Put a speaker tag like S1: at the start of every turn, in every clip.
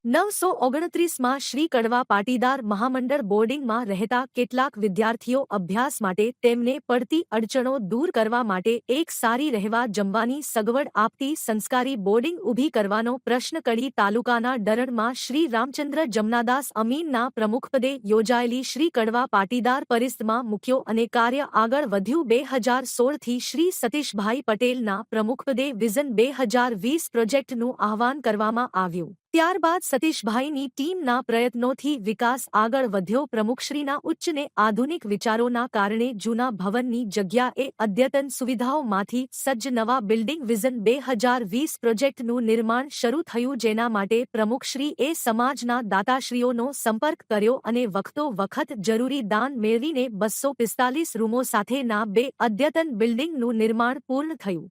S1: 929 શ્રી કડવા પાટીદાર મહામંડળ બોર્ડિંગમાં રહેતા કેટલાક વિદ્યાર્થીઓ અભ્યાસ માટે તેમને પડતી અડચણો દૂર કરવા માટે એક સારી રહેવા જમવાની સગવડ આપતી સંસ્કારી બોર્ડિંગ ઊભી કરવાનો પ્રશ્ન કડી તાલુકાના ડરણમાં શ્રી રામચંદ્ર જમનાદાસ અમીનના પ્રમુખપદે યોજાયેલી શ્રી કડવા પાટીદાર પરિષદમાં મૂક્યો અને કાર્ય આગળ વધ્યું। 2016થી શ્રી સતીશભાઈ પટેલના પ્રમુખપદે વિઝન 2020 પ્રોજેક્ટનું આહ્વાન કરવામાં આવ્યું। ત્યારબાદ સતીશભાઈની ટીમના પ્રયત્નોથી વિકાસ આગળ વધ્યો। પ્રમુખશ્રીના ઉચ્ચ ને આધુનિક વિચારોના કારણે જૂના ભવનની જગ્યાએ અદ્યતન સુવિધાઓમાંથી સજ્જ નવા બિલ્ડિંગ વિઝન 2020 પ્રોજેક્ટનું નિર્માણ શરૂ થયું, જેના માટે પ્રમુખશ્રીએ સમાજના દાતાશ્રીઓનો સંપર્ક કર્યો અને વખતો વખત જરૂરી દાન મેળવીને 245 રૂમો સાથેના 2 અદ્યતન બિલ્ડિંગનું નિર્માણ પૂર્ણ થયું।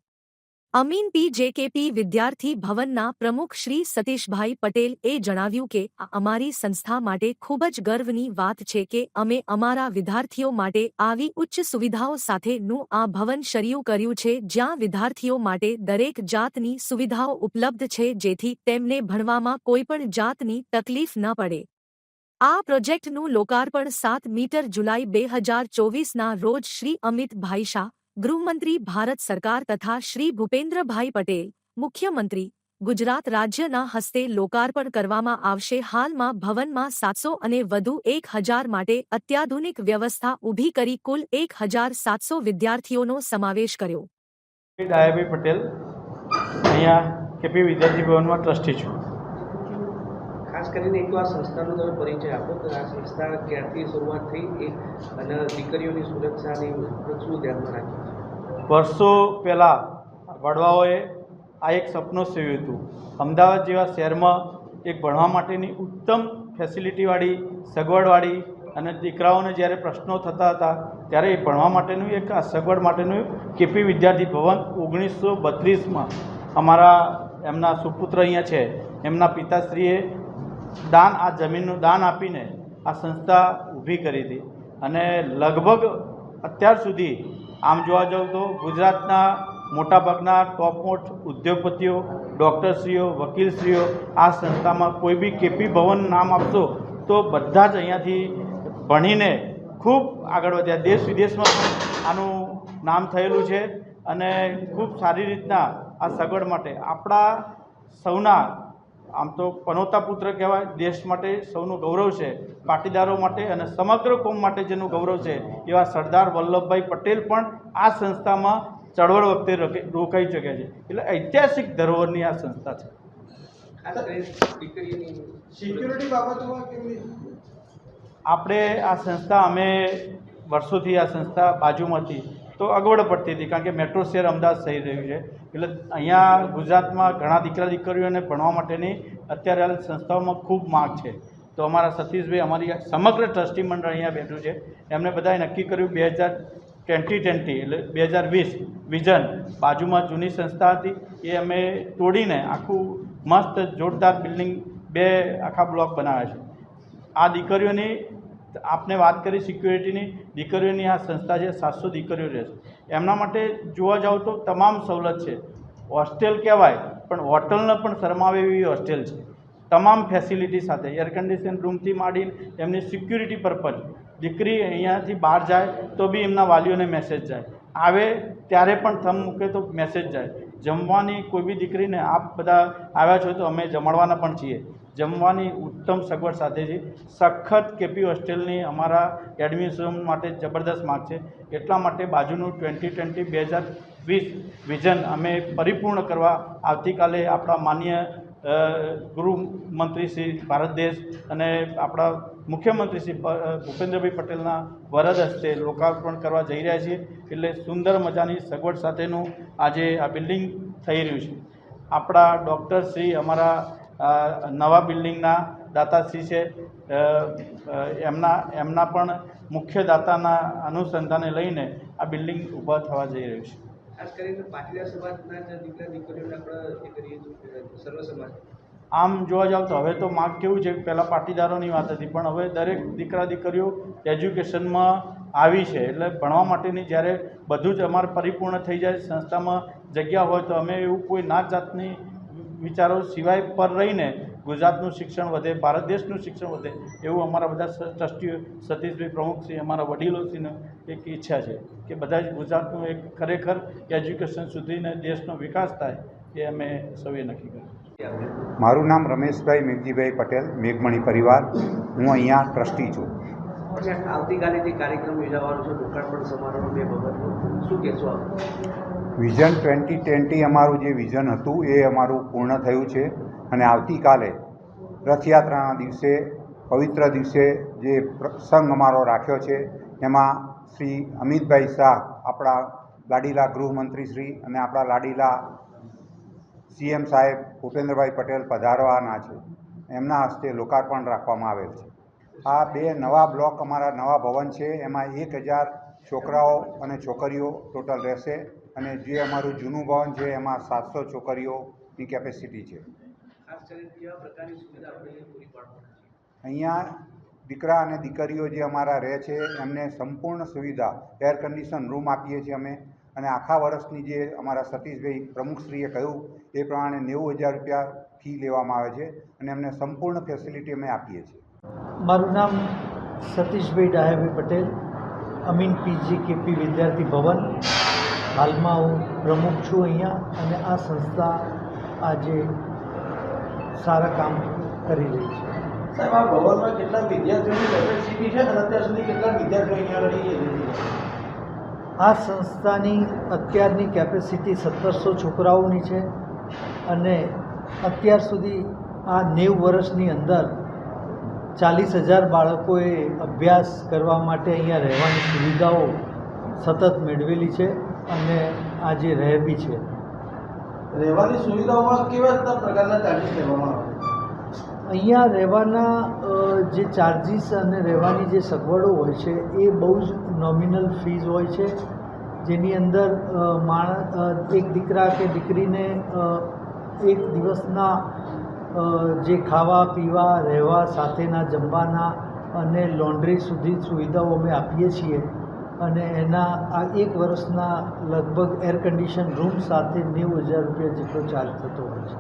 S1: અમીન પીજેકેપી વિદ્યાર્થી ભવનના પ્રમુખ શ્રી સતીશભાઈ પટેલએ જણાવ્યું કે આ અમારી સંસ્થા માટે ખૂબ જ ગર્વની વાત છે કે અમે અમારા વિદ્યાર્થીઓ માટે આવી ઉચ્ચ સુવિધાઓ સાથેનું આ ભવન શરૂ કર્યું છે, જ્યાં વિદ્યાર્થીઓ માટે દરેક જાતની સુવિધાઓ ઉપલબ્ધ છે, જેથી તેમને ભણવામાં કોઈપણ જાતની તકલીફ ન પડે। આ પ્રોજેક્ટનું લોકાર્પણ 7 જુલાઈ 2024ના રોજ શ્રી અમિતભાઈ શાહ, ગૃહમંત્રી ભારત સરકાર તથા શ્રી ભૂપેન્દ્રભાઈ પટેલ, મુખ્યમંત્રી ગુજરાત રાજ્યના હસ્તે લોકાર્પણ કરવામાં આવશે। હાલમાં ભવનમાં 700 અને વધુ 1000 માટે અત્યાધુનિક વ્યવસ્થા ઊભી કરી કુલ 1700 વિદ્યાર્થીઓનો સમાવેશ કર્યો।
S2: ડાયાભાઈ પટેલ અહીંયા કેપી વિદ્યાર્થી ભવનમાં ટ્રસ્ટી છું।
S3: ખાસ કરીને એકવાર સંસ્થાનો તમે પરિચય આપો તો આ સંસ્થા ક્યારથી શરૂઆત થઈ અને દીકરીઓની સુરક્ષાની શું ધ્યાનમાં રાખી?
S2: વર્ષો પહેલાં વડવાઓએ આ એક સપનું સેવ્યું હતું। અમદાવાદ જેવા શહેરમાં એક ભણવા માટેની ઉત્તમ ફેસિલિટીવાળી, સગવડવાળી અને દીકરાઓને જ્યારે પ્રશ્નો થતા હતા ત્યારે એ ભણવા માટેનું એક આ સગવડ માટેનું કેપી વિદ્યાર્થી ભવન 1932માં અમારા એમના સુપુત્ર અહીંયા છે, એમના પિતાશ્રીએ આ જમીનનું દાન આપીને આ સંસ્થા ઊભી કરી હતી અને લગભગ અત્યાર સુધી આમ જોવા જાવ તો ગુજરાતના મોટાભાગના ટોપ ઉદ્યોગપતિઓ, ડૉક્ટરશ્રીઓ, વકીલશ્રીઓ આ સંસ્થામાં કોઈ બી કેપી ભવન નામ આપશો તો બધા જ અહીંયાથી ભણીને ખૂબ આગળ વધ્યા। દેશ વિદેશમાં પણ આનું નામ થયેલું છે અને ખૂબ સારી રીતના આ સગવડ માટે આપણા સૌના આમ તો પનોતા પુત્ર કહેવાય, દેશ માટે સૌનું ગૌરવ છે, પાટીદારો માટે અને સમગ્ર કોમ માટે જેનું ગૌરવ છે એવા સરદાર વલ્લભભાઈ પટેલ પણ આ સંસ્થામાં ચળવળ વખતે રોકાઈ ચૂક્યા છે। એટલે ઐતિહાસિક ધરોહરની આ સંસ્થા છે।
S3: સિક્યુરિટી બાબતોમાં
S2: આપણે આ સંસ્થા અમે વર્ષોથી આ સંસ્થા બાજુમાંથી તો અગવડ પડતી હતી, કારણ કે મેટ્રો શહેર અમદાવાદ થઈ રહ્યું છે, એટલે અહીંયા ગુજરાતમાં ઘણા દીકરા દીકરીઓને ભણવા માટેની અત્યારે હાલ સંસ્થાઓમાં ખૂબ માંગ છે। તો અમારા સતીશભાઈ, અમારી સમગ્ર ટ્રસ્ટી મંડળ અહીંયા બેઠું છે, એમને બધાએ નક્કી કર્યું 2020 એટલે 2020 વિઝન બાજુમાં જૂની સંસ્થા હતી એ અમે તોડીને આખું મસ્ત જોરદાર બિલ્ડિંગ 2 આખા બ્લોક બનાવ્યા છે। આ દીકરીઓની આપને વાત કરી સિક્યુરિટીની, દીકરીઓની આ સંસ્થા છે, 700 દીકરીઓ રહેશે। એમના માટે જોવા જાવ તો તમામ સવલત છે, હોસ્ટેલ કહેવાય પણ હોટલને પણ શરમાવે એવી હોસ્ટેલ છે, તમામ ફેસિલિટી સાથે, એર કન્ડિશન રૂમથી માંડીને એમની સિક્યુરિટી પર્પઝ, દીકરી અહીંયાથી બહાર જાય તો બી એમના વાલીઓને મેસેજ જાય, આવે ત્યારે પણ થંબ મૂકે તો મેસેજ જાય। જમવાની કોઈ બી દીકરીને આપ બધા આવ્યા છો તો અમે જમાડવાના પણ છીએ, જમવાની ઉત્તમ સગવડ સાથે છે। સખત કેપી હોસ્ટેલની અમારા એડમિશન માટે જબરદસ્ત માંગ છે, એટલા માટે બાજુનું 2020 વિઝન અમે પરિપૂર્ણ કરવા આવતીકાલે આપણા માનનીય ગૃહમંત્રી શ્રી ભારત દેશ અને આપણા મુખ્યમંત્રી શ્રી ભૂપેન્દ્રભાઈ પટેલના વરદ હસ્તે લોકાર્પણ કરવા જઈ રહ્યા છીએ। એટલે સુંદર મજાની સગવડ સાથેનું આજે આ બિલ્ડિંગ થઈ રહ્યું છે। આપણા ડૉક્ટરશ્રી અમારા નવા બિલ્ડિંગના દાતાશ્રી છે, એમના પણ મુખ્ય દાતાના અનુસંધાને લઈને આ બિલ્ડિંગ ઊભા થવા જઈ રહ્યું છે।
S3: ખાસ કરીને પાટીદાર સમાજના દીકરા દીકરીઓને આપણે કરીએ સર્વ સમાજ
S2: આમ જોવા જાવ તો હવે તો માંગ કેવું છે, પહેલાં પાટીદારોની વાત હતી પણ હવે દરેક દીકરા દીકરીઓ એજ્યુકેશનમાં આવી છે, એટલે ભણવા માટેની જ્યારે બધું જ અમારે પરિપૂર્ણ થઈ જાય, સંસ્થામાં જગ્યા હોય તો અમે એવું કોઈ નાત જાતની વિચારો સિવાય પર રહીને ગુજરાતનું શિક્ષણ વધે, ભારત દેશનું શિક્ષણ વધે એવું અમારા બધા ટ્રસ્ટીઓ સતીશભાઈ પ્રમુખશ્રી અમારા વડીલોશ્રીને એક ઈચ્છા છે કે બધા જ ગુજરાતનું એક ખરેખર એજ્યુકેશન સુધીને દેશનો વિકાસ થાય એ અમે સૌએ નક્કી કર્યું.
S4: મારું નામ રમેશભાઈ મેઘજીભાઈ પટેલ, મેઘમણી પરિવાર. હું અહીંયા ટ્રસ્ટી છું.
S3: આવતીકાલે જે કાર્યક્રમ યોજાવાનો છે લોકાર્પણ સમારોહ બે ભવનનું, શું કહેશો આપ?
S4: વિઝન 2020 અમારું જે વિઝન હતું એ અમારું પૂર્ણ થયું છે અને આવતીકાલે રથયાત્રાના દિવસે, પવિત્ર દિવસે જે પ્રસંગ અમારો રાખ્યો છે એમાં શ્રી અમિતભાઈ શાહ, આપણા લાડીલા ગૃહમંત્રી શ્રી અને આપણા લાડીલા CM સાહેબ ભૂપેન્દ્રભાઈ પટેલ પધારવાના છે. એમના હસ્તે લોકાર્પણ રાખવામાં આવેલ છે. આ 2 નવા બ્લોક અમારા નવા ભવન છે, એમાં 1000 છોકરાઓ અને છોકરીઓ ટોટલ રહેશે અને જે અમારું જૂનું ભવન છે એમાં 700 છોકરીઓની કેપેસિટી છે.
S3: ખાસ કરીને કેવા પ્રકારની સુવિધા આપણે પૂરી પાડવાની છે?
S4: અહીંયા દીકરા અને દીકરીઓ જે અમારા રહે છે એમને સંપૂર્ણ સુવિધા, એર કન્ડિશન રૂમ આપીએ છીએ અમે અને આખા વર્ષની જે અમારા સતીશભાઈ પ્રમુખશ્રીએ કહ્યું એ પ્રમાણે 90,000 રૂપિયા ફી લેવામાં આવે છે અને એમને સંપૂર્ણ ફેસિલિટી અમે આપીએ છીએ.
S5: મારું નામ સતીશભાઈ ડાયાભાઈ પટેલ, અમીન PGKP વિદ્યાર્થી ભવન. હાલમાં હું પ્રમુખ છું અહીંયા અને આ સંસ્થા આજે સારા કામ કરી રહી છે.
S6: સાહેબ, આ ભવનમાં કેટલા વિદ્યાર્થીઓની કેપેસિટી છે અને અત્યાર સુધી કેટલા વિદ્યાર્થીઓ અહીંયા આગળ?
S5: આ સંસ્થાની અત્યારની કેપેસિટી 1700 છોકરાઓની છે અને અત્યાર સુધી આ 90 વર્ષની અંદર 40,000 બાળકોએ અભ્યાસ કરવા માટે અહીંયા રહેવાની સુવિધાઓ સતત મેળવેલી છે અને આજે રહે બી છે.
S6: રહેવાની સુવિધાઓમાં કેવા પ્રકારના ચાર્જીસ લેવામાં આવે?
S5: અહીંયા રહેવાના જે ચાર્જીસ અને રહેવાની જે સગવડો હોય છે એ બહુ જ નોમિનલ ફીઝ હોય છે, જેની અંદર એક દીકરા કે દીકરીને એક દિવસના જે ખાવા પીવા, રહેવા, સાથેના જમવાના અને લોન્ડ્રી સુધી સુવિધાઓ અમે આપીએ છીએ અને એના આ 1 વર્ષના લગભગ એર કન્ડિશન રૂમ સાથે 90,000 રૂપિયા જેટલો ચાર્જ થતો હોય છે.